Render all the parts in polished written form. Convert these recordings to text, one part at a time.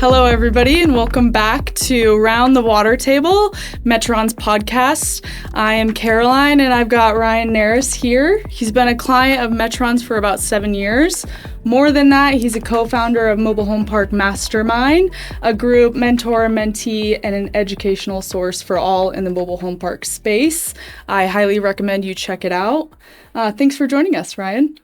Hello, everybody, and welcome back to Round the Water Table, Metron's podcast. I am Caroline, and I've got Ryan Narus here. He's been a client of Metron's for about 7 years. More than that, he's a co-founder of Mobile Home Park Mastermind, a group, mentor, mentee, and an educational source for all in the mobile home park space. I highly recommend you check it out. Thanks for joining us, Ryan.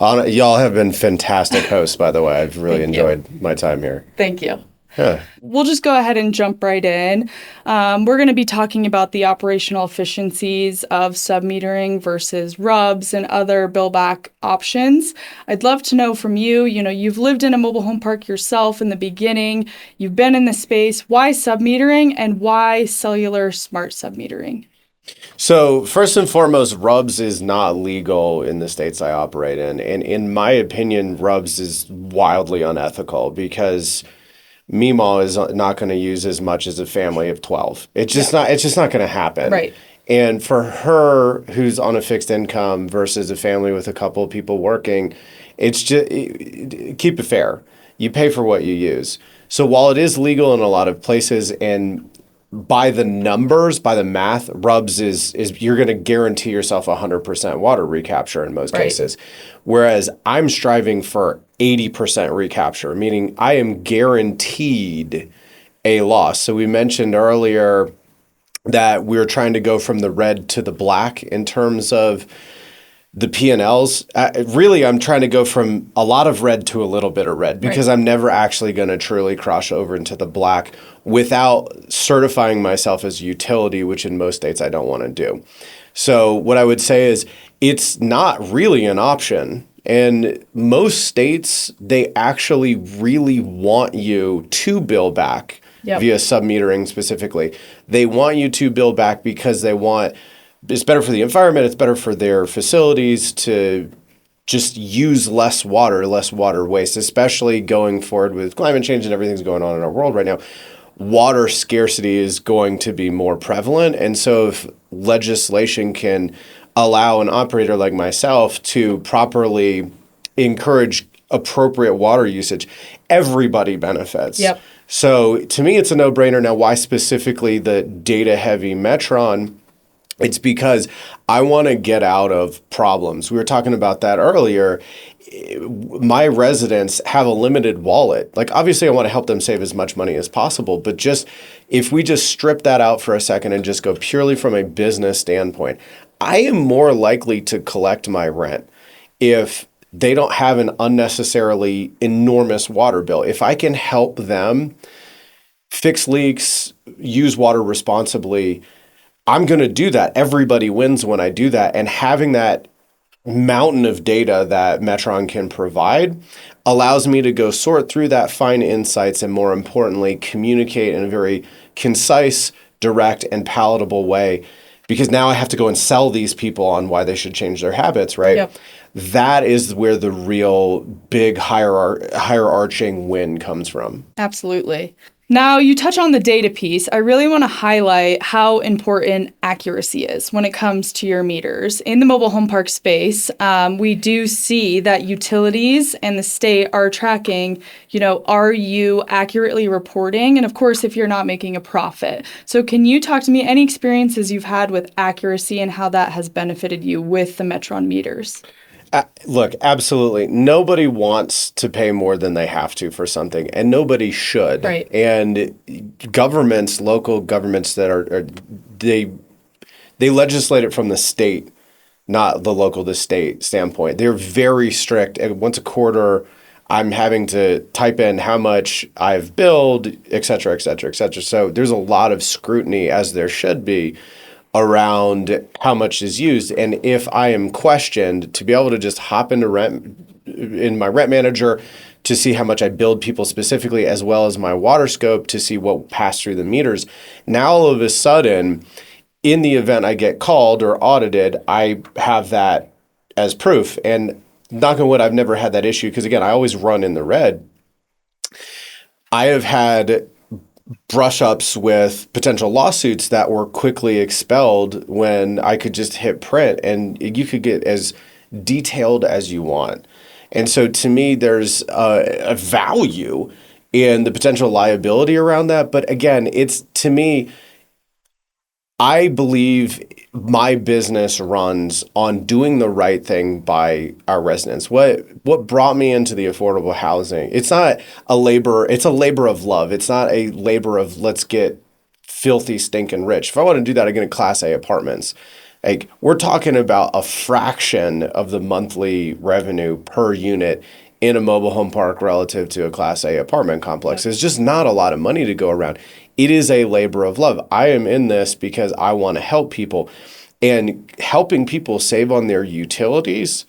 Y'all have been fantastic hosts, by the way. I've really enjoyed my time here. Thank you. Yeah. We'll just go ahead and jump right in. We're going to be talking about the operational efficiencies of submetering versus RUBS and other bill-back options. I'd love to know from you, you've lived in a mobile home park yourself in the beginning. You've been in the space. Why submetering and why cellular smart submetering? So first and foremost, RUBS is not legal in the states I operate in. And in my opinion, RUBS is wildly unethical because Meemaw is not going to use as much as a family of 12. It's just not going to happen. Right. And for her, who's on a fixed income versus a family with a couple of people working, it's just keep it fair. You pay for what you use. So while it is legal in a lot of places and by the numbers, by the math, RUBS is you're going to guarantee yourself 100% water recapture in most cases. Whereas I'm striving for 80% recapture, meaning I am guaranteed a loss. So we mentioned earlier that we're trying to go from the red to the black in terms of the P&Ls. Really, I'm trying to go from a lot of red to a little bit of red because I'm never actually going to truly cross over into the black without certifying myself as a utility, which in most states I don't want to do. So what I would say is it's not really an option. And most states, they actually really want you to bill back via submetering specifically. They want you to bill back because they want it's better for the environment. It's better for their facilities to just use less water waste, especially going forward with climate change and everything's going on in our world right now. Water scarcity is going to be more prevalent. And so if legislation can allow an operator like myself to properly encourage appropriate water usage, everybody benefits. Yep. So to me, it's a no-brainer. Now, why specifically the data-heavy Metron? It's because I want to get out of problems. We were talking about that earlier. My residents have a limited wallet. Like, obviously, I want to help them save as much money as possible. But just if we just strip that out for a second and just go purely from a business standpoint, I am more likely to collect my rent if they don't have an unnecessarily enormous water bill. If I can help them fix leaks, use water responsibly, I'm going to do that. Everybody wins when I do that. And having that mountain of data that Metron can provide allows me to go sort through that, find insights, and more importantly, communicate in a very concise, direct, and palatable way. Because now I have to go and sell these people on why they should change their habits, right? Yep. That is where the real big hierarching win comes from. Absolutely. Now, you touch on the data piece. I really want to highlight how important accuracy is when it comes to your meters. In the mobile home park space, we do see that utilities and the state are tracking, are you accurately reporting? And of course, if you're not making a profit. So can you talk to me any experiences you've had with accuracy and how that has benefited you with the Metron meters? Look, absolutely. Nobody wants to pay more than they have to for something, and nobody should. Right. And governments, local governments they legislate it from the state, not the local to state standpoint. They're very strict. And once a quarter, I'm having to type in how much I've billed, et cetera, et cetera, et cetera. So there's a lot of scrutiny, as there should be, around how much is used. And if I am questioned, to be able to just hop into my rent manager to see how much I billed people specifically, as well as my water scope to see what passed through the meters. Now, all of a sudden, in the event I get called or audited, I have that as proof. And knock on wood, I've never had that issue because, again, I always run in the red. I have had brush-ups with potential lawsuits that were quickly expelled when I could just hit print and you could get as detailed as you want. And so to me, there's a value and the potential liability around that. But again, it's, to me, I believe my business runs on doing the right thing by our residents. What brought me into the affordable housing, it's not a labor, it's a labor of love. It's not a labor of let's get filthy, stinking rich. If I want to do that, I get in Class A apartments. Like, we're talking about a fraction of the monthly revenue per unit in a mobile home park relative to a Class A apartment complex. There's just not a lot of money to go around. It is a labor of love. I am in this because I want to help people, and helping people save on their utilities,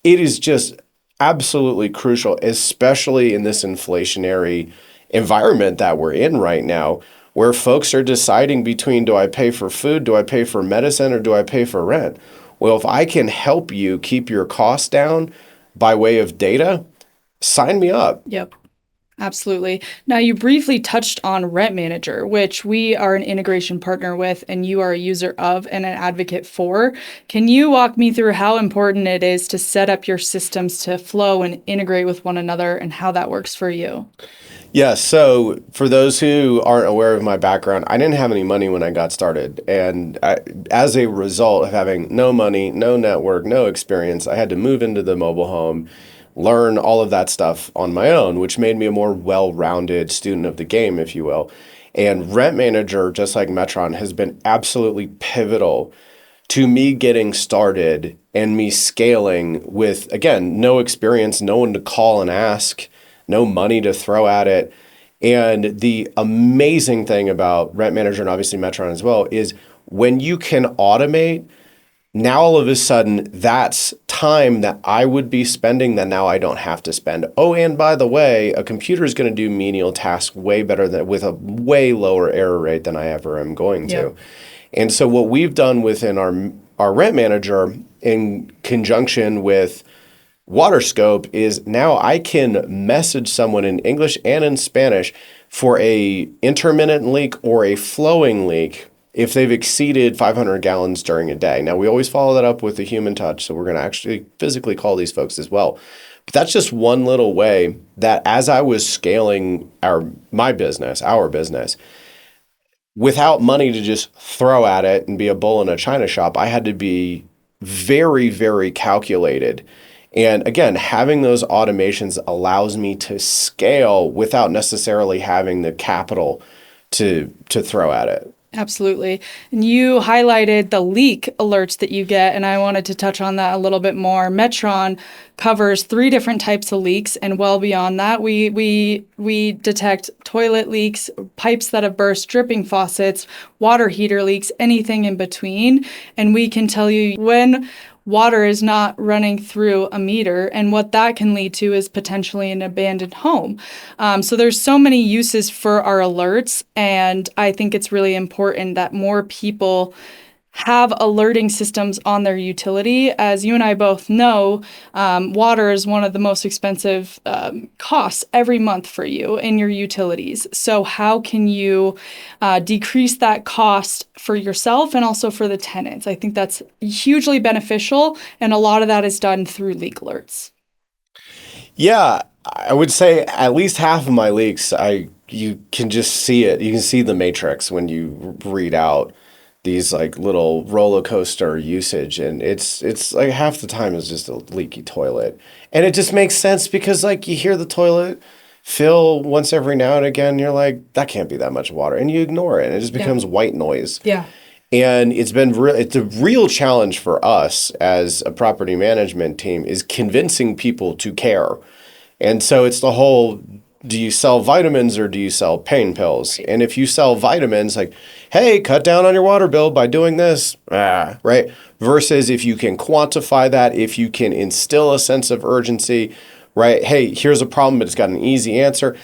it is just absolutely crucial, especially in this inflationary environment that we're in right now, where folks are deciding between, do I pay for food, do I pay for medicine, or do I pay for rent? Well, if I can help you keep your costs down by way of data, sign me up. Yep. Absolutely. Now, you briefly touched on Rent Manager, which we are an integration partner with, and you are a user of and an advocate for. Can you walk me through how important it is to set up your systems to flow and integrate with one another, and how that works for you? Yeah, so for those who aren't aware of my background, I didn't have any money when I got started. And as a result of having no money, no network, no experience, I had to move into the mobile home, learn all of that stuff on my own, which made me a more well-rounded student of the game, if you will. And Rent Manager, just like Metron, has been absolutely pivotal to me getting started and me scaling with, again, no experience, no one to call and ask, no money to throw at it. And the amazing thing about Rent Manager, and obviously Metron as well, is when you can automate, now all of a sudden that's time that I would be spending that now I don't have to spend. Oh, and by the way, a computer is going to do menial tasks way better than, with a way lower error rate than I ever am going to. Yep. And so what we've done within our Rent Manager in conjunction with WaterScope is now I can message someone in English and in Spanish for a intermittent leak or a flowing leak if they've exceeded 500 gallons during a day. Now, we always follow that up with a human touch, so we're going to actually physically call these folks as well. But that's just one little way that as I was scaling our business, without money to just throw at it and be a bull in a china shop, I had to be very, very calculated. And again, having those automations allows me to scale without necessarily having the capital to throw at it. Absolutely. And you highlighted the leak alerts that you get, and I wanted to touch on that a little bit more. Metron covers 3 different types of leaks, and well beyond that, we detect toilet leaks, pipes that have burst, dripping faucets, water heater leaks, anything in between. And we can tell you when water is not running through a meter, and what that can lead to is potentially an abandoned home. So there's so many uses for our alerts, and I think it's really important that more people have alerting systems on their utility. As you and I both know, water is one of the most expensive costs every month for you in your utilities. So how can you decrease that cost for yourself and also for the tenants? I think that's hugely beneficial, and a lot of that is done through leak alerts. Yeah, I would say at least half of my leaks, you can just see it. You can see the matrix when you read out these like little roller coaster usage, and it's like half the time is just a leaky toilet. And it just makes sense because like you hear the toilet fill once every now and again, and you're like, that can't be that much water, and you ignore it, and it just becomes white noise. Yeah. And it's a real challenge for us as a property management team is convincing people to care. And so it's the whole, do you sell vitamins or do you sell pain pills? And if you sell vitamins, like, hey, cut down on your water bill by doing this, right? Versus if you can quantify that, if you can instill a sense of urgency, right? Hey, here's a problem, but it's got an easy answer.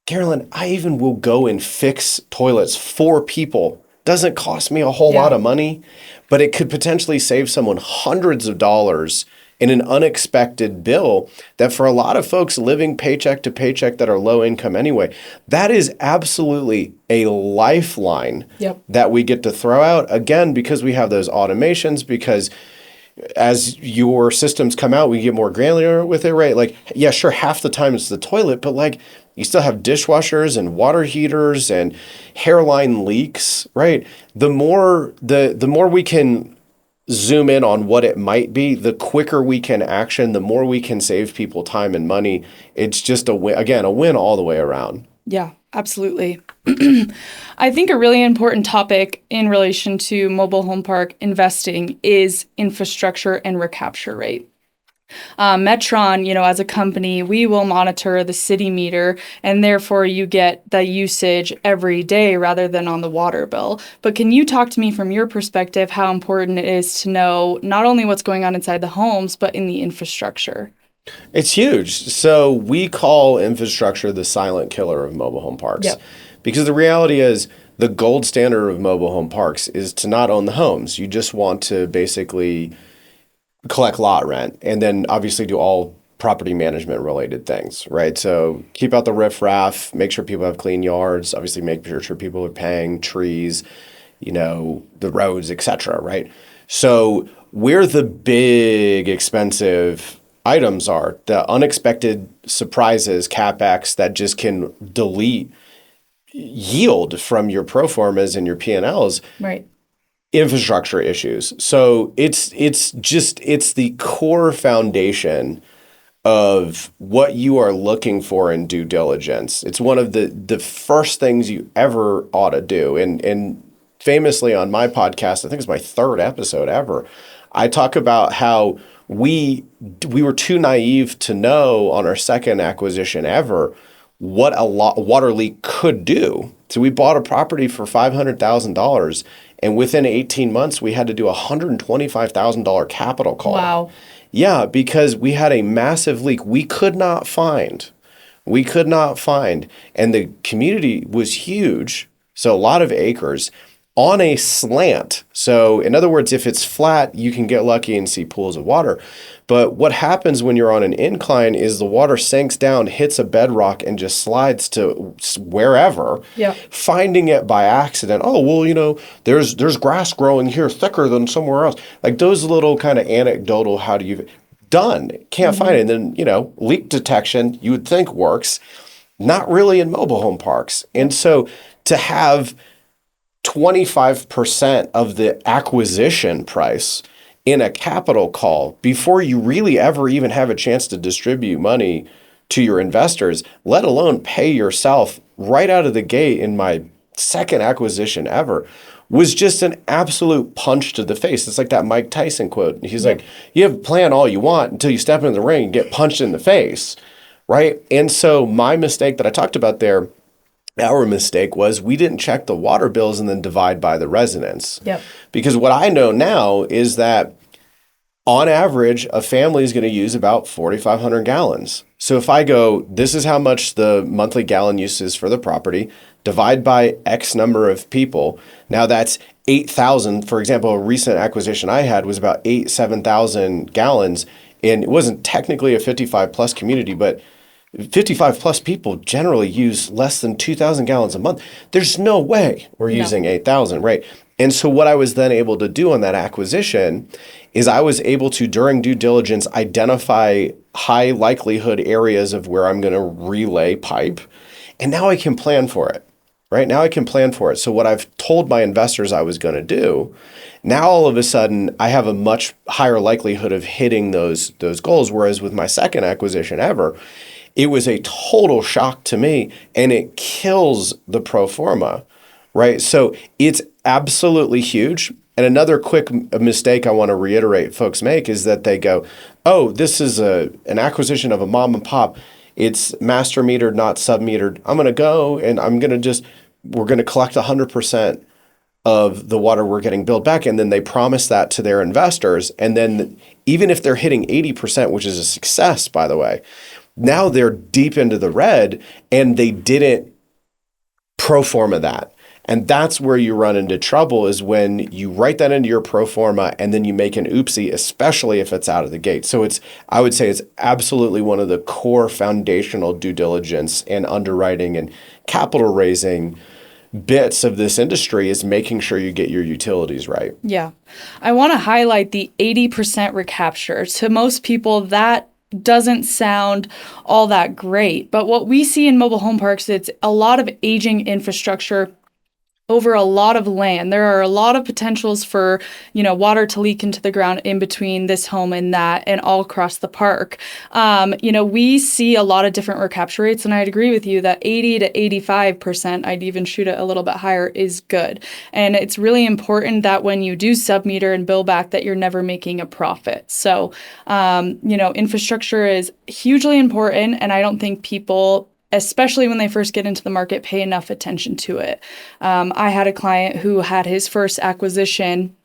Caroline, I even will go and fix toilets for people. Doesn't cost me a whole lot of money, but it could potentially save someone hundreds of dollars in an unexpected bill that for a lot of folks living paycheck to paycheck that are low income anyway, that is absolutely a lifeline that we get to throw out, again, because we have those automations, because as your systems come out, we get more granular with it, right? Like, yeah, sure, half the time it's the toilet, but like You still have dishwashers and water heaters and hairline leaks, right? The more we can zoom in on what it might be, the quicker we can action, the more we can save people time and money. It's just a win all the way around. Yeah, absolutely. I think a really important topic in relation to mobile home park investing is infrastructure and recapture rate. Metron, as a company, we will monitor the city meter, and therefore you get the usage every day rather than on the water bill. But can you talk to me from your perspective how important it is to know not only what's going on inside the homes, but in the infrastructure? It's huge. So we call infrastructure the silent killer of mobile home parks. Yep. Because the reality is the gold standard of mobile home parks is to not own the homes. You just want to basically collect lot rent and then obviously do all property management related things, right? So keep out the riffraff, make sure people have clean yards, obviously make sure people are paying trees, the roads, etc., right? So where the big expensive items are, the unexpected surprises, CapEx that just can delete yield from your pro formas and your P&Ls. Right. Infrastructure issues. So it's the core foundation of what you are looking for in due diligence. It's one of the first things you ever ought to do. And famously on my podcast, I think it's my third episode ever, I talk about how we were too naive to know on our second acquisition ever what a water leak could do. So we bought a property for $500,000, and within 18 months, we had to do a $125,000 capital call. Wow. Yeah, because we had a massive leak we could not find. And the community was huge, so a lot of acres, on a slant. So in other words, if it's flat, you can get lucky and see pools of water. But what happens when you're on an incline is the water sinks down, hits a bedrock, and just slides to wherever, finding it by accident. Oh, well, there's grass growing here thicker than somewhere else. Like those little kind of anecdotal, how do you done? Can't find it. And then, leak detection, you would think works. Not really in mobile home parks. And so to have 25% of the acquisition price in a capital call before you really ever even have a chance to distribute money to your investors, let alone pay yourself right out of the gate in my second acquisition ever, was just an absolute punch to the face. It's like that Mike Tyson quote. He's like, you have a plan all you want until you step in the ring and get punched in the face, right? And so my mistake that I talked about there, our mistake was we didn't check the water bills and then divide by the residents. Yep. Because what I know now is that on average, a family is going to use about 4,500 gallons. So if I go, this is how much the monthly gallon use is for the property, divide by X number of people. Now that's 8,000. For example, a recent acquisition I had was about 7,000 gallons. And it wasn't technically a 55 plus community, but 55 plus people generally use less than 2,000 gallons a month. There's no way we're using 8,000, right? And so what I was then able to do on that acquisition is I was able to, during due diligence, identify high likelihood areas of where I'm going to relay pipe. And now I can plan for it, right? Now I can plan for it. So what I've told my investors I was going to do, now all of a sudden I have a much higher likelihood of hitting those goals. Whereas with my second acquisition ever, it was a total shock to me, and it kills the pro forma, right? So it's absolutely huge. And another quick mistake I want to reiterate folks make is that they go, oh, this is an acquisition of a mom and pop. It's master metered, not sub-metered. I'm going to go and we're going to collect 100% of the water we're getting billed back. And then they promise that to their investors. And then even if they're hitting 80%, which is a success, by the way, now they're deep into the red and they didn't pro forma that. And that's where you run into trouble, is when you write that into your pro forma and then you make an oopsie, especially if it's out of the gate. So I would say it's absolutely one of the core foundational due diligence and underwriting and capital raising bits of this industry, is making sure you get your utilities right. Yeah. I want to highlight the 80% recapture. To most people, that doesn't sound all that great. But what we see in mobile home parks, it's a lot of aging infrastructure over a lot of land. There are a lot of potentials for, water to leak into the ground in between this home and that and all across the park. We see a lot of different recapture rates, and I'd agree with you that 80 to 85%, I'd even shoot it a little bit higher, is good. And it's really important that when you do submeter and bill back that you're never making a profit. So, infrastructure is hugely important, and I don't think people, especially when they first get into the market, pay enough attention to it. I had a client who had his first acquisition,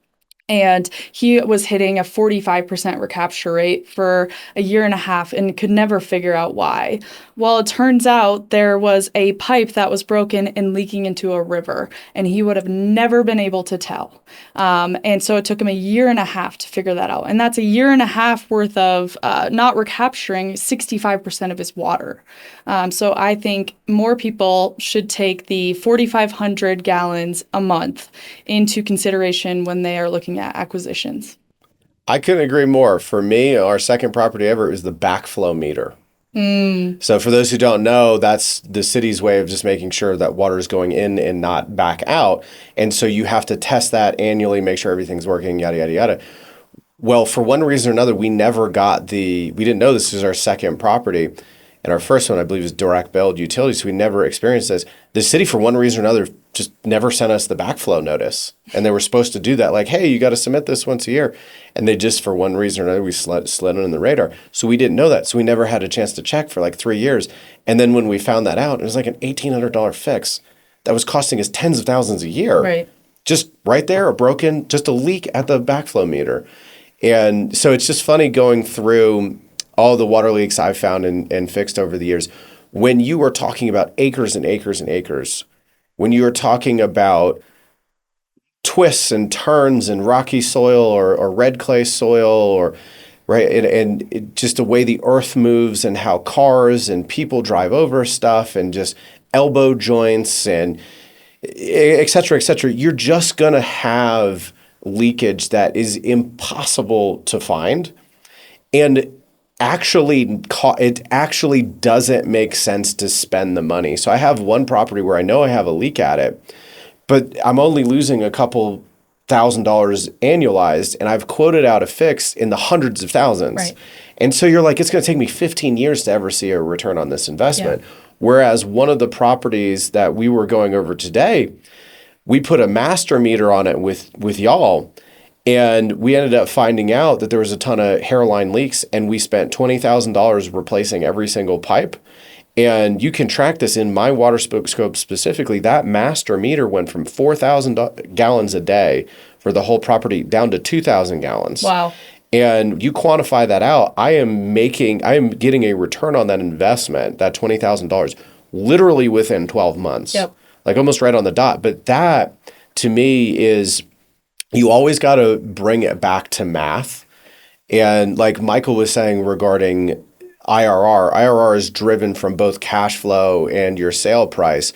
and he was hitting a 45% recapture rate for a year and a half and could never figure out why. Well, it turns out there was a pipe that was broken and leaking into a river, and he would have never been able to tell. And so it took him a year and a half to figure that out. And that's a year and a half worth of not recapturing 65% of his water. So I think more people should take the 4,500 gallons a month into consideration when they are looking at acquisitions. I couldn't agree more. For me, our second property ever is the backflow meter. So for those who don't know, that's the city's way of just making sure that water is going in and not back out. And so you have to test that annually, make sure everything's working, yada, yada, yada. Well, for one reason or another, we didn't know this was our second property. And our first one, I believe, is direct billed utilities. So we never experienced this. The city, for one reason or another, just never sent us the backflow notice. And they were supposed to do that. Like, hey, you got to submit this once a year. And they just, for one reason or another, we slid under the radar. So we didn't know that. So we never had a chance to check for like 3 years. And then when we found that out, it was like an $1,800 fix that was costing us tens of thousands a year. Right. Just right there, just a leak at the backflow meter. And so it's just funny going through all the water leaks I've found and fixed over the years. When you are talking about acres and acres and acres, when you are talking about twists and turns and rocky soil or red clay soil, or right, and just the way the earth moves and how cars and people drive over stuff and just elbow joints and et cetera, you're just going to have leakage that is impossible to find. And it actually doesn't make sense to spend the money. So I have one property where I know I have a leak at it, but I'm only losing a couple $1,000s annualized, and I've quoted out a fix in the hundreds of thousands. Right. And so you're like, it's going to take me 15 years to ever see a return on this investment. Yeah. Whereas one of the properties that we were going over today, we put a master meter on it with y'all. And we ended up finding out that there was a ton of hairline leaks, and we spent $20,000 replacing every single pipe. And you can track this in my water scope specifically. That master meter went from 4,000 gallons a day for the whole property down to 2,000 gallons. Wow. And you quantify that out, I am getting a return on that investment, that $20,000, literally within 12 months. Yep. Like almost right on the dot. But that, to me, is... You always got to bring it back to math. And like Michael was saying regarding IRR is driven from both cash flow and your sale price.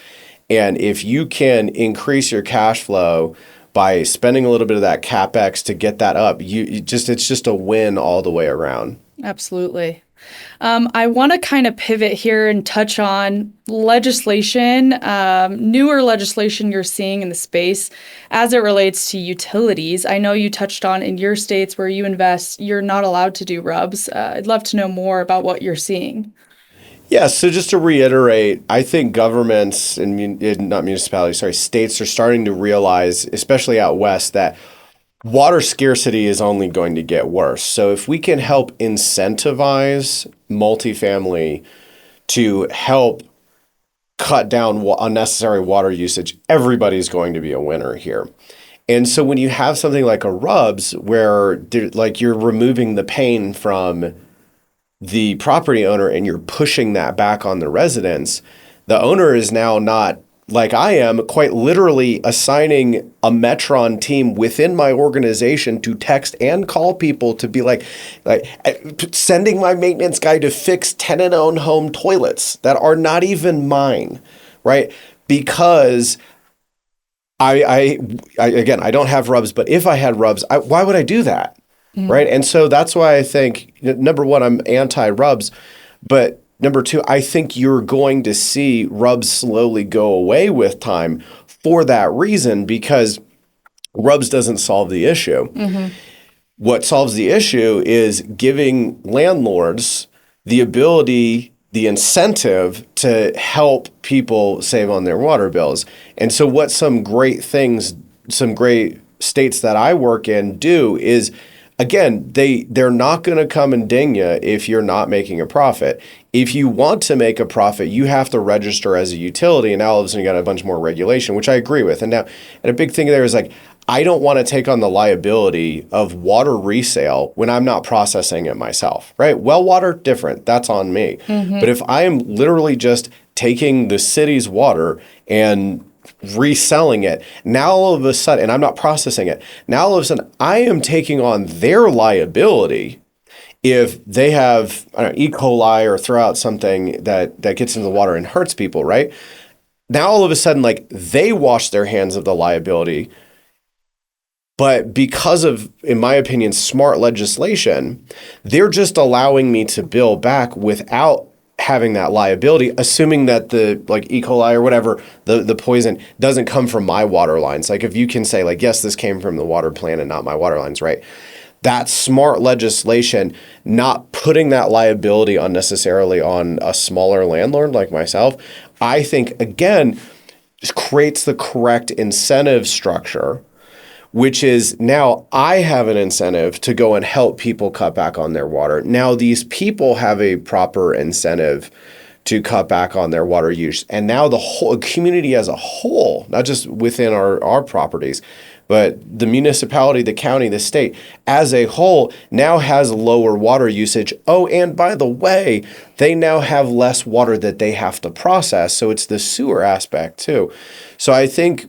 And if you can increase your cash flow by spending a little bit of that CapEx to get that up, it's just a win all the way around. Absolutely. I want to kind of pivot here and touch on legislation, newer legislation you're seeing in the space as it relates to utilities. I know you touched on in your states where you invest, you're not allowed to do RUBS. I'd love to know more about what you're seeing. Yeah, so just to reiterate, I think governments and states are starting to realize, especially out west, that water scarcity is only going to get worse. So if we can help incentivize multifamily to help cut down unnecessary water usage, everybody's going to be a winner here. And so when you have something like a RUBS where you're removing the pain from the property owner and you're pushing that back on the residents, the owner is now not, like I am, quite literally assigning a Metron team within my organization to text and call people to be like sending my maintenance guy to fix tenant-owned home toilets that are not even mine, right? Because I don't have RUBS, but if I had RUBS, why would I do that? right? And so that's why I think, number one, I'm anti-RUBS, but number two, I think you're going to see RUBS slowly go away with time for that reason, because RUBS doesn't solve the issue. What solves the issue is giving landlords the ability, the incentive to help people save on their water bills. And so what some great states that I work in do is, again, they're not going to come and ding you if you're not making a profit. If you want to make a profit, you have to register as a utility, and now all of a sudden you got a bunch more regulation, which I agree with. And a big thing there is like, I don't want to take on the liability of water resale when I'm not processing it myself, right? Well water, different. That's on me. But if I am literally just taking the city's water and reselling it, now all of a sudden, and I'm not processing it, now all of a sudden I am taking on their liability if they have, I don't know, E. coli or throw out something that gets into the water and hurts people, right? Now all of a sudden, like, they wash their hands of the liability. But because of, in my opinion, smart legislation, they're just allowing me to bill back without having that liability, assuming that the like E. coli or whatever, the poison doesn't come from my water lines. Like if you can say like, yes, this came from the water plant and not my water lines, right? That smart legislation, not putting that liability unnecessarily on a smaller landlord like myself, I think, again, just creates the correct incentive structure, which is now I have an incentive to go and help people cut back on their water. Now these people have a proper incentive to cut back on their water use. And now the whole community as a whole, not just within our properties, but the municipality, the county, the state as a whole now has lower water usage. Oh, and by the way, they now have less water that they have to process. So it's the sewer aspect too. So I think,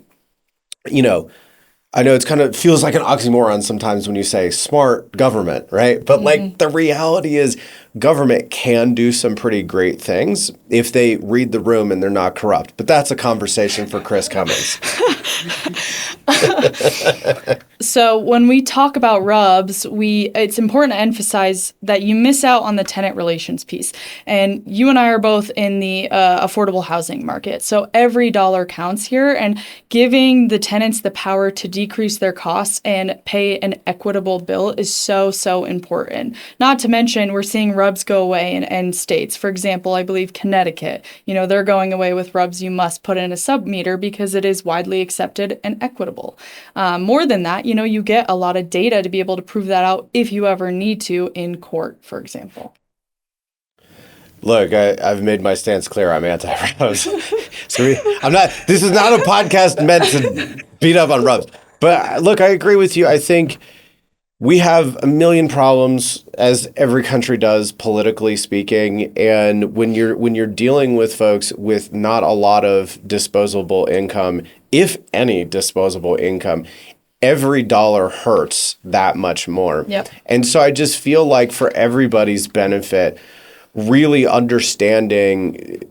I know it's kind of feels like an oxymoron sometimes when you say smart government, right? But like the reality is government can do some pretty great things if they read the room and they're not corrupt. But that's a conversation for Chris Cummins. So when we talk about RUBS, it's important to emphasize that you miss out on the tenant relations piece. And you and I are both in the affordable housing market. So every dollar counts here, and giving the tenants the power to decrease their costs and pay an equitable bill is so, so important. Not to mention, we're seeing RUBS go away in states. For example, I believe Connecticut, they're going away with RUBS. You must put in a submeter because it is widely accepted and equitable. More than that, you get a lot of data to be able to prove that out if you ever need to in court, for example. Look, I've made my stance clear. I'm anti-RUBS. This is not a podcast meant to beat up on RUBS. But look, I agree with you. I think we have a million problems, as every country does, politically speaking. And when you're dealing with folks with not a lot of disposable income, if any disposable income, every dollar hurts that much more. Yep. And so I just feel like for everybody's benefit, really understanding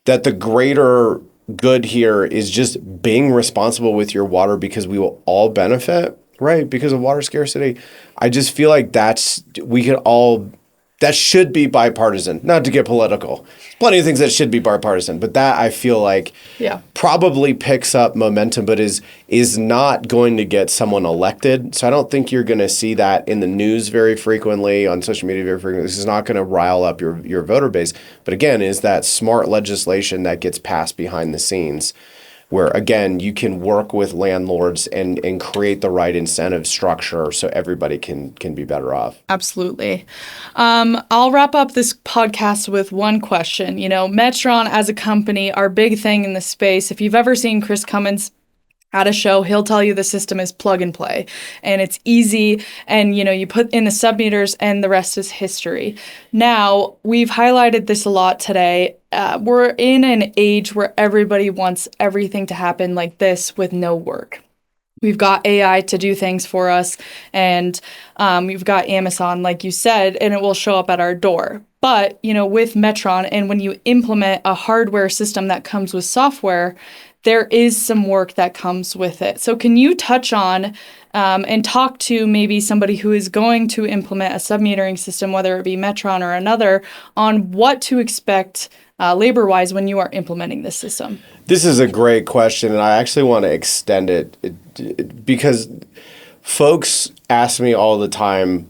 that the greater good here is just being responsible with your water, because we will all benefit, right? Because of water scarcity. I just feel like that should be bipartisan, not to get political. Plenty of things that should be bipartisan, but that I feel like probably picks up momentum, but is not going to get someone elected. So I don't think you're going to see that in the news very frequently, on social media very frequently. This is not going to rile up your voter base. But again, is that smart legislation that gets passed behind the scenes, where, again, you can work with landlords and create the right incentive structure so everybody can be better off. Absolutely. I'll wrap up this podcast with one question. Metron as a company, our big thing in the space, if you've ever seen Chris Cummins at a show, he'll tell you the system is plug and play and it's easy, and you put in the submeters and the rest is history. Now, we've highlighted this a lot today. We're in an age where everybody wants everything to happen like this with no work. We've got AI to do things for us, and we've got Amazon, like you said, and it will show up at our door. But, with Metron, and when you implement a hardware system that comes with software, there is some work that comes with it. So can you touch on and talk to maybe somebody who is going to implement a submetering system, whether it be Metron or another, on what to expect labor-wise when you are implementing this system? This is a great question, and I actually want to extend it because folks ask me all the time,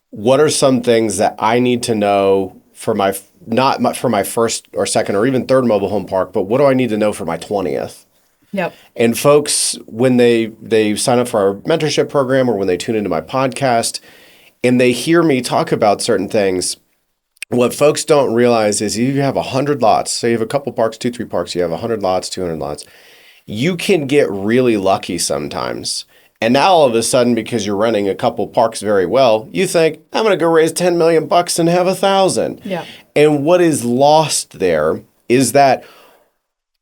what are some things that I need to know for my not for my first or second or even third mobile home park, but what do I need to know for my 20th? Yep. And folks, when they sign up for our mentorship program or when they tune into my podcast and they hear me talk about certain things, what folks don't realize is you have 100 lots. So you have a couple parks, 2-3 parks, you have 100 lots, 200 lots. You can get really lucky sometimes. And now all of a sudden, because you're running a couple parks very well, you think, I'm going to go raise 10 million bucks and have 1,000. Yeah. And what is lost there is that,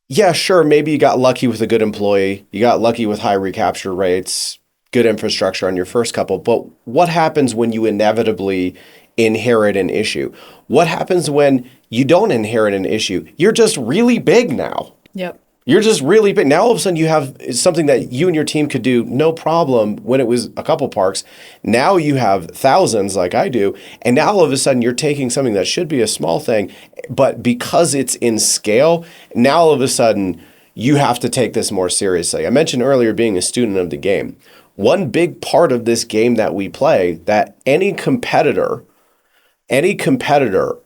yeah, sure, maybe you got lucky with a good employee, you got lucky with high recapture rates, good infrastructure on your first couple, but what happens when you inevitably inherit an issue? What happens when you don't inherit an issue? You're just really big now. Yep. You're just really big. Now all of a sudden you have something that you and your team could do no problem when it was a couple parks. Now you have thousands like I do. And now all of a sudden you're taking something that should be a small thing, but because it's in scale, now all of a sudden you have to take this more seriously. I mentioned earlier being a student of the game. One big part of this game that we play that any competitor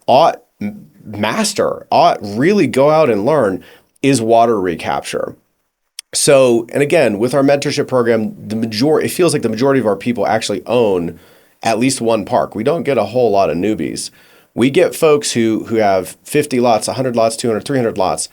ought really go out and learn is water recapture. So, and again, with our mentorship program, it feels like the majority of our people actually own at least one park. We don't get a whole lot of newbies. We get folks who have 50 lots, 100 lots, 200, 300 lots,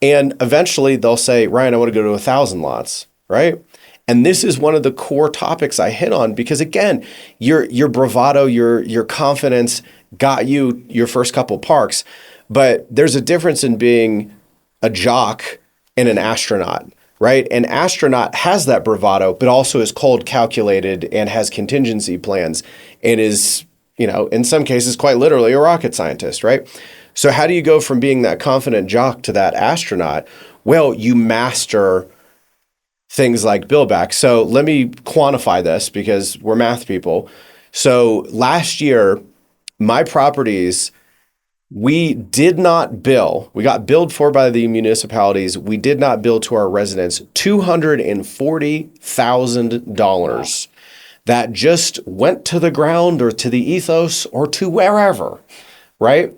and eventually they'll say, Ryan, I want to go to 1,000 lots, right? And this is one of the core topics I hit on because, again, your bravado, your confidence got you your first couple parks, but there's a difference in being a jock and an astronaut, right? An astronaut has that bravado, but also is cold calculated and has contingency plans and is, in some cases, quite literally a rocket scientist, right? So how do you go from being that confident jock to that astronaut? Well, you master things like bill back. So let me quantify this because we're math people. So last year, my properties, we did not bill. We got billed for by the municipalities. We did not bill to our residents $240,000 that just went to the ground or to the ethos or to wherever, right?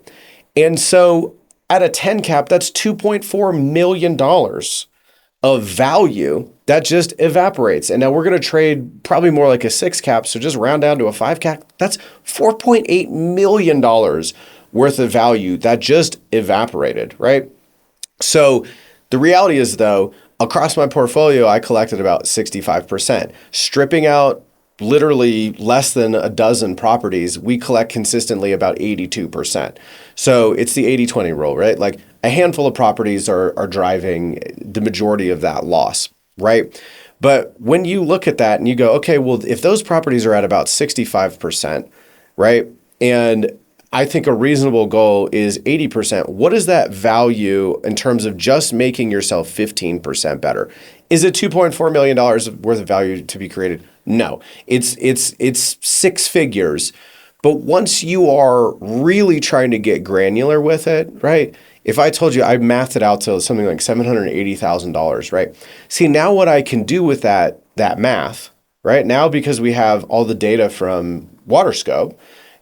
And so at a 10 cap, that's $2.4 million of value that just evaporates. And now we're going to trade probably more like a 6 cap. So just round down to a 5 cap. That's $4.8 million worth of value that just evaporated, right? So the reality is, though, across my portfolio, I collected about 65%. Stripping out literally less than a dozen properties, we collect consistently about 82%. So it's the 80-20 rule, right? Like a handful of properties are driving the majority of that loss, right? But when you look at that and you go, okay, well, if those properties are at about 65%, right? And I think a reasonable goal is 80%. What is that value in terms of just making yourself 15% better? Is it $2.4 million worth of value to be created? No, it's 6 figures. But once you are really trying to get granular with it, right? If I told you I mathed it out to something like $780,000, right? See, now what I can do with that math, right? Now, because we have all the data from WaterScope,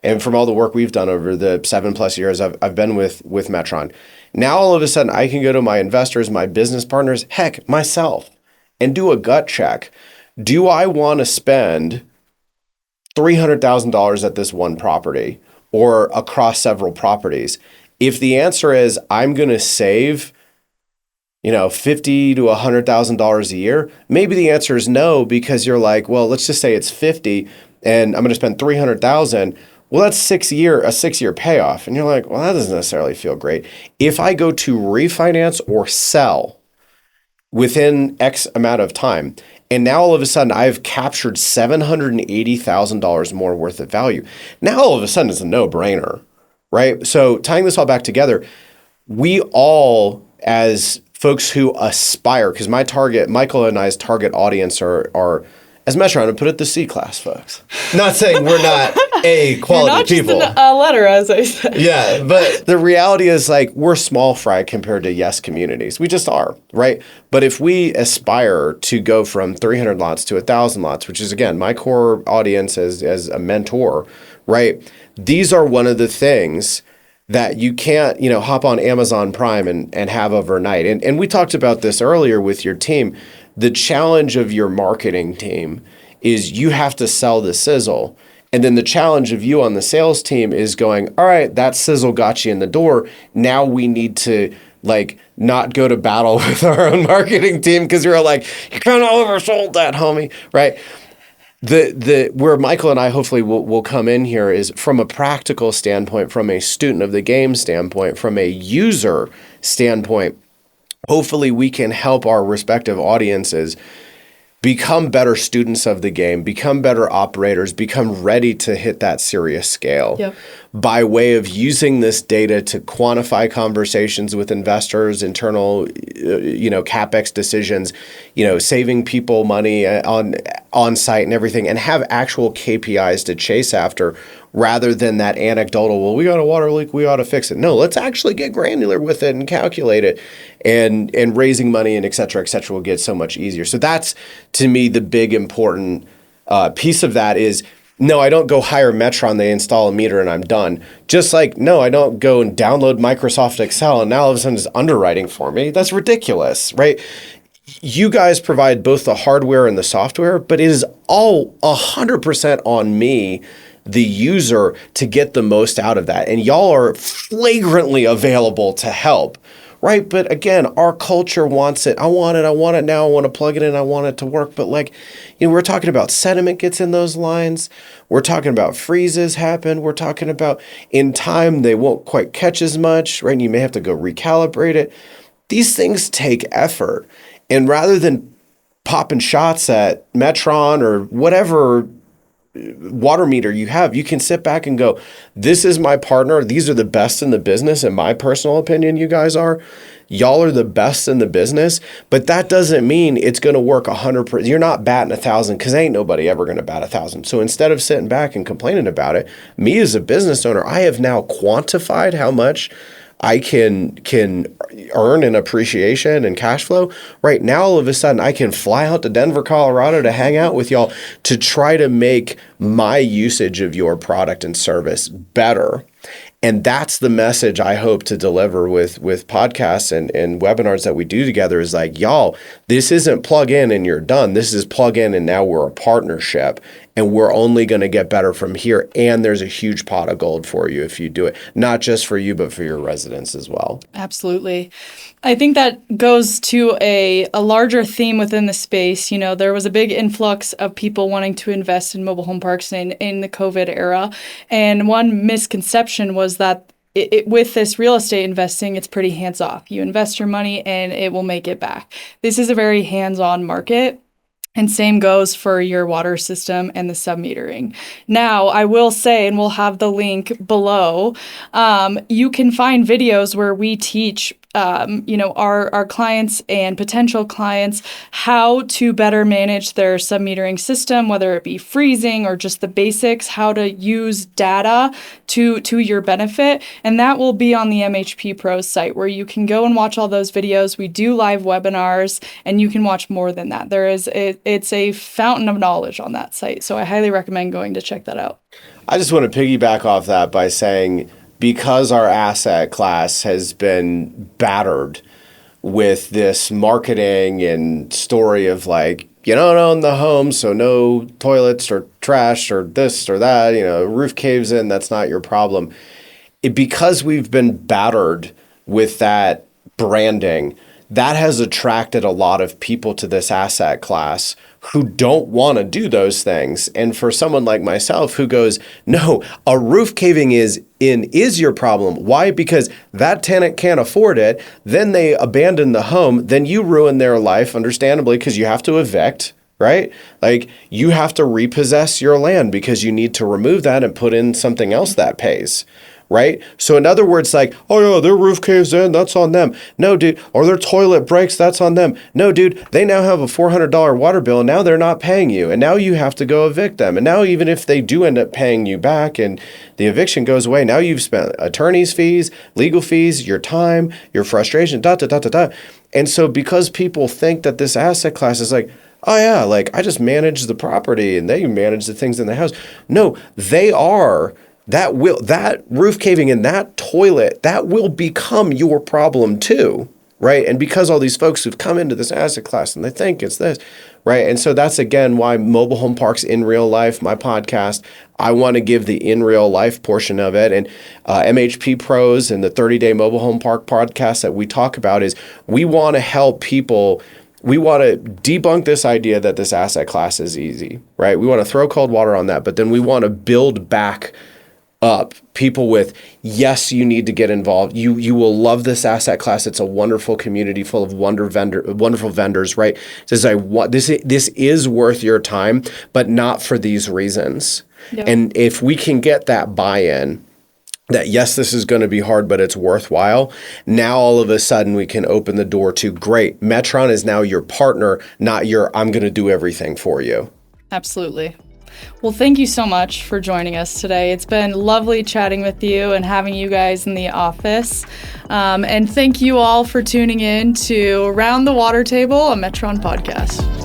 and from all the work we've done over the 7+ years I've been with Metron, now all of a sudden I can go to my investors, my business partners, heck, myself, and do a gut check. Do I want to spend $300,000 at this one property or across several properties? If the answer is I'm going to save, $50,000 to $100,000 a year, maybe the answer is no, because you're like, well, let's just say it's 50 and I'm going to spend $300,000. Well, that's a 6-year payoff. And you're like, well, that doesn't necessarily feel great. If I go to refinance or sell within X amount of time, and now all of a sudden I've captured $780,000 more worth of value. Now all of a sudden it's a no-brainer, right? So tying this all back together, we all as folks who aspire, because Michael and I's target audience are as Metron, to put it, the C-class folks. Not saying we're not A quality people. Not just a letter, as I said. Yeah, but the reality is we're small fry compared to yes communities. We just are, right? But if we aspire to go from 300 lots to 1,000 lots, which is, again, my core audience as a mentor, right? These are one of the things that you can't, hop on Amazon Prime and have overnight. And we talked about this earlier with your team. The challenge of your marketing team is you have to sell the sizzle. And then the challenge of you on the sales team is going, all right, that sizzle got you in the door. Now we need to not go to battle with our own marketing team because you're you kind of oversold that, homie, right? Where Michael and I hopefully will come in here is from a practical standpoint, from a student of the game standpoint, from a user standpoint. Hopefully we can help our respective audiences become better students of the game, become better operators, become ready to hit that serious scale by way of using this data to quantify conversations with investors, internal, CapEx decisions, saving people money on site and everything, and have actual KPIs to chase after rather than that anecdotal, well, we got a water leak, we ought to fix it. No, let's actually get granular with it and calculate it, and raising money and et cetera will get so much easier. So that's, to me, the big important piece of that is, no, I don't go hire Metron, they install a meter and I'm done. Just no, I don't go and download Microsoft Excel and now all of a sudden it's underwriting for me. That's ridiculous, right? You guys provide both the hardware and the software, but it is all 100% on me, the user, to get the most out of that. And y'all are flagrantly available to help, right? But again, our culture wants it. I want it now. I want to plug it in. I want it to work. But we're talking about sediment gets in those lines. We're talking about freezes happen. We're talking about in time, they won't quite catch as much, right? And you may have to go recalibrate it. These things take effort. And rather than popping shots at Metron or whatever water meter you have, you can sit back and go, this is my partner. These are the best in the business. In my personal opinion, you guys are. Y'all are the best in the business, but that doesn't mean it's going to work 100%. You're not batting 1,000 because ain't nobody ever going to bat 1,000. So instead of sitting back and complaining about it, me as a business owner, I have now quantified how much I can earn in appreciation and cash flow. Right now, all of a sudden, I can fly out to Denver, Colorado to hang out with y'all to try to make my usage of your product and service better. And that's the message I hope to deliver with podcasts and webinars that we do together is y'all, this isn't plug in and you're done. This is plug in and now we're a partnership and we're only going to get better from here. And there's a huge pot of gold for you if you do it, not just for you, but for your residents as well. Absolutely. I think that goes to a larger theme within the space. There was a big influx of people wanting to invest in mobile home parks in the COVID era. And one misconception was that with this real estate investing, it's pretty hands-off. You invest your money and it will make it back. This is a very hands-on market. And same goes for your water system and the submetering. Now, I will say, and we'll have the link below, you can find videos where we teach our clients and potential clients how to better manage their submetering system, whether it be freezing or just the basics, how to use data to your benefit. And that will be on the MHP Pros site where you can go and watch all those videos. We do live webinars and you can watch more than that. It's a fountain of knowledge on that site. So I highly recommend going to check that out. I just want to piggyback off that by saying, because our asset class has been battered with this marketing and story of you don't own the home, so no toilets or trash or this or that, roof caves in, that's not your problem. Because we've been battered with that branding, that has attracted a lot of people to this asset class who don't want to do those things. And for someone like myself who goes, no, a roof caving is your problem. Why? Because that tenant can't afford it. Then they abandon the home. Then you ruin their life, understandably, because you have to evict, right? You have to repossess your land because you need to remove that and put in something else that pays, right? So in other words, like, oh yeah, their roof caves in, that's on them. No, dude. Or their toilet breaks, that's on them. No, dude, they now have a $400 water bill and now they're not paying you. And now you have to go evict them. And now even if they do end up paying you back and the eviction goes away, now you've spent attorney's fees, legal fees, your time, your frustration, And so because people think that this asset class is like, oh yeah, like I just manage the property and they manage the things in the house. No, they are. That roof caving in, that toilet, that will become your problem too, right? And because all these folks who've come into this asset class and they think it's this, right? And so that's again why mobile home parks in real life, my podcast, I want to give the in real life portion of it. And MHP Pros and the 30-day mobile home park podcast that we talk about is we want to help people. We want to debunk this idea that this asset class is easy, right? We want to throw cold water on that, but then we want to build back up people with, yes, you need to get involved. You will love this asset class. It's a wonderful community full of wonderful vendors, right? Says this is worth your time, but not for these reasons. Yep. And if we can get that buy-in, that yes, this is going to be hard, but it's worthwhile. Now all of a sudden we can open the door to, great, Metron is now your partner, not your, I'm going to do everything for you. Absolutely. Well, thank you so much for joining us today. It's been lovely chatting with you and having you guys in the office. And thank you all for tuning in to Around the Water Table, a Metron podcast.